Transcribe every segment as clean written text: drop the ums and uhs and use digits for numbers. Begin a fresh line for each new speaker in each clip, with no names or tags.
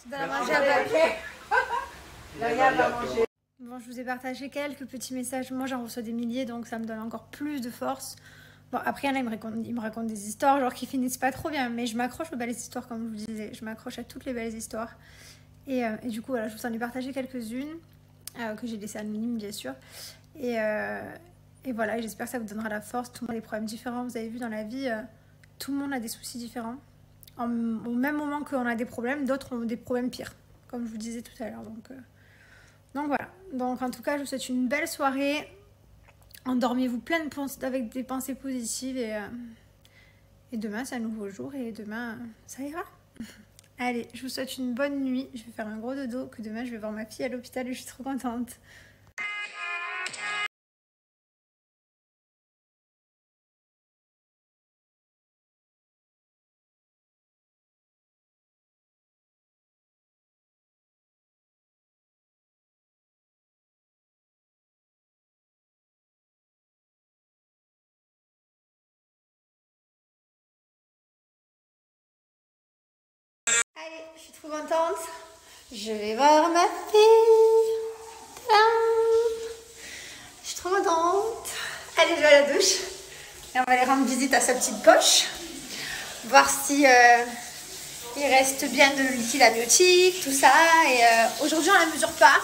Tu donnes à manger à Belle.
Laïa va manger.
Bon, je vous ai partagé quelques petits messages. Moi, j'en reçois des milliers, donc ça me donne encore plus de force. Bon, après, il y en a, ils me racontent des histoires, genre qui finissent pas trop bien. Mais je m'accroche aux belles histoires, comme je vous disais. Je m'accroche à toutes les belles histoires. Et du coup, voilà, je vous en ai partagé quelques-unes, que j'ai laissées anonymes, bien sûr. Et voilà, j'espère que ça vous donnera la force. Tout le monde a des problèmes différents. Vous avez vu, dans la vie, tout le monde a des soucis différents. Au même moment qu'on a des problèmes, d'autres ont des problèmes pires, comme je vous disais tout à l'heure. Donc voilà. Donc en tout cas, je vous souhaite une belle soirée. Endormez-vous plein de avec des pensées positives. Et demain, c'est un nouveau jour. Et demain, ça ira. Allez, je vous souhaite une bonne nuit. Je vais faire un gros dodo. Que demain, je vais voir ma fille à l'hôpital et je suis trop contente. Allez, je suis trop contente. Je vais voir ma fille. Tadam. Je suis trop contente. Allez, je vais à la douche. Et on va aller rendre visite à sa petite poche. Voir si il reste bien de liquide amniotique, tout ça. Et aujourd'hui, on ne la mesure pas.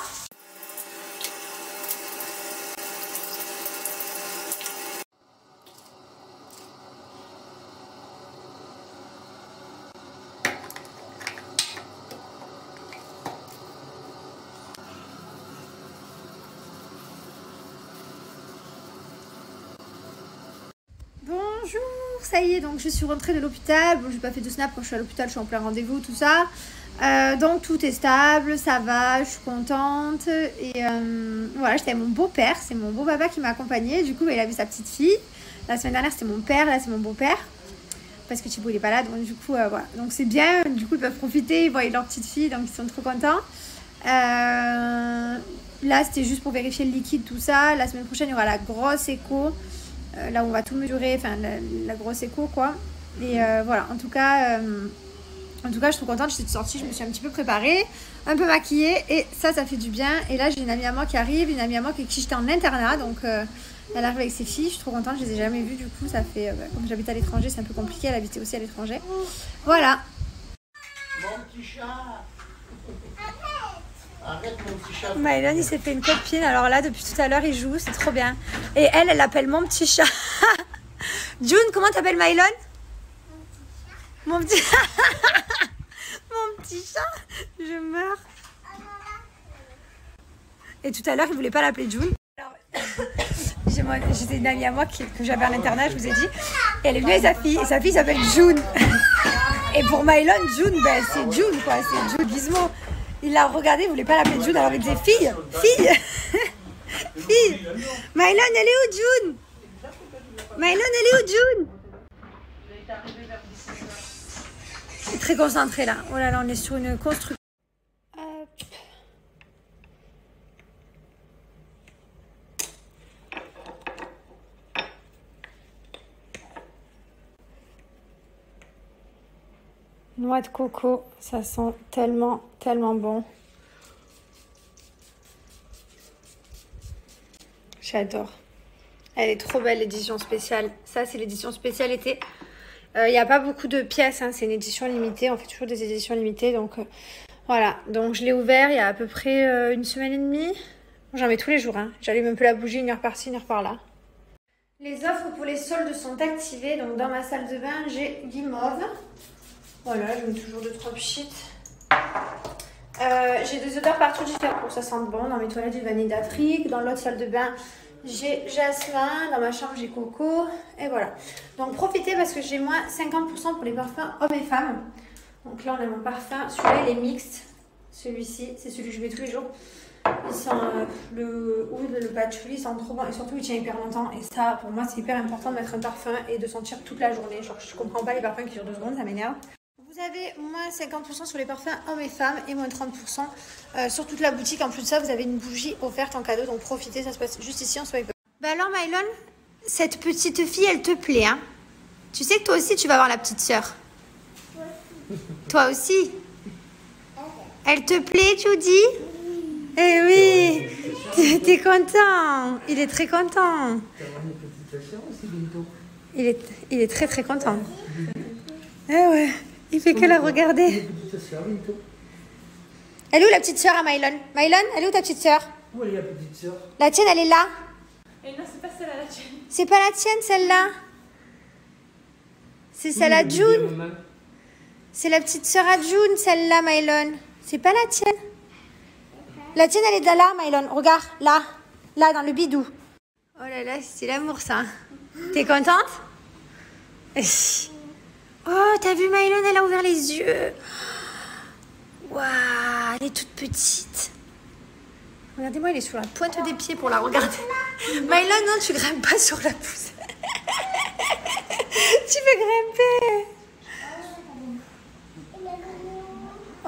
Bonjour, ça y est, donc je suis rentrée de l'hôpital. Bon, j'ai pas fait de snap quand je suis à l'hôpital, je suis en plein rendez-vous, tout ça. Donc tout est stable, ça va, je suis contente. Et voilà, j'étais avec mon beau-père, c'est mon beau papa qui m'a accompagnée. Du coup, il a vu sa petite fille. La semaine dernière, c'était mon père, là, c'est mon beau-père. Parce que Thibaut, il est pas là, donc du coup, voilà. Donc c'est bien, du coup, ils peuvent profiter, ils voient leur petite fille, donc ils sont trop contents. Là, c'était juste pour vérifier le liquide, tout ça. La semaine prochaine, il y aura la grosse écho. Là où on va tout mesurer, enfin la grosse écho quoi. Et voilà, en tout cas, je suis trop contente. J'étais sortie, je me suis un petit peu préparée, un peu maquillée et ça fait du bien. Et là, j'ai une amie à moi qui arrive, une amie à moi qui j'étais en internat, donc elle arrive avec ses filles. Je suis trop contente, je les ai jamais vues du coup. Ça fait, comme j'habite à l'étranger, c'est un peu compliqué. Elle habitait aussi à l'étranger. Voilà.
Mon petit chat. Arrête mon petit chat.
Maëlon, il s'est fait une copine. Alors là, depuis tout à l'heure, il joue. C'est trop bien. Et elle l'appelle mon petit chat. June, comment t'appelles Maëlon? Mon petit chat. Mon petit chat. Je meurs. Et tout à l'heure, il voulait pas l'appeler June. J'étais une amie à moi que j'avais à l'internat, je vous ai dit. Et elle est venue avec sa fille. Et sa fille s'appelle June. Et pour Maëlon, June, ben, c'est June, quoi. C'est June Gizmo. Il l'a regardé, il voulait pas l'appeler June, alors il disait fille, fille, fille. Maëlon, elle est où June? Maëlon, elle est où June? Il est très concentré là. Oh là là, on est sur une construction. Noix de coco, ça sent tellement, tellement bon. J'adore. Elle est trop belle, l'édition spéciale. Ça, c'est l'édition spéciale été. Il n'y a pas beaucoup de pièces, hein. C'est une édition limitée. On fait toujours des éditions limitées. Donc, voilà. Donc, je l'ai ouvert il y a à peu près une semaine et demie. J'en mets tous les jours. Hein. J'allume un peu la bougie, une heure par-ci, une heure par-là. Les offres pour les soldes sont activées. Donc, dans ma salle de bain, j'ai guimauve. Voilà, je mets toujours 2-3 pchites. J'ai des odeurs partout différentes pour que ça sente bon. Dans mes toilettes, j'ai vanille d'Afrique. Dans l'autre salle de bain, j'ai jasmin. Dans ma chambre, j'ai coco. Et voilà. Donc profitez parce que j'ai moins 50% pour les parfums hommes et femmes. Donc là, on a mon parfum. Celui-là, il est mixte. Celui-ci, c'est celui que je mets tous les jours. Il sent le oud, le patchouli, il sent trop bon. Et surtout, il tient hyper longtemps. Et ça, pour moi, c'est hyper important de mettre un parfum et de sentir toute la journée. Genre, je comprends pas les parfums qui durent 2 secondes, ça m'énerve. Vous avez moins 50% sur les parfums hommes et femmes et moins 30% sur toute la boutique. En plus de ça, vous avez une bougie offerte en cadeau. Donc profitez, ça se passe juste ici en swipe. Bah alors Maëlon, cette petite fille, elle te plaît, hein? Tu sais que toi aussi, tu vas avoir la petite sœur. Ouais. Toi aussi. Elle te plaît, Judy? Eh oui, t'es content. Il est très content. Il est très très content. Eh ouais, il fait que la regarder. Elle est où la petite sœur à Mylon? Mylon, elle est où ta petite sœur?
Où est la petite sœur?
La tienne, elle est là.
Et non, c'est pas celle-là la tienne.
C'est pas la tienne, celle-là. C'est celle à June. C'est la petite sœur à June, celle-là, Mylon. C'est pas la tienne. La tienne, elle est là, Mylon. Regarde, là. Là, dans le bidou. Oh là là, c'est l'amour, ça. T'es contente? Oh, t'as vu, Mylon, elle a ouvert les yeux. Waouh, elle est toute petite. Regardez-moi, elle est sur la pointe des pieds pour la regarder. Mylon, non, tu grimpes pas sur la pousse. Tu veux grimper.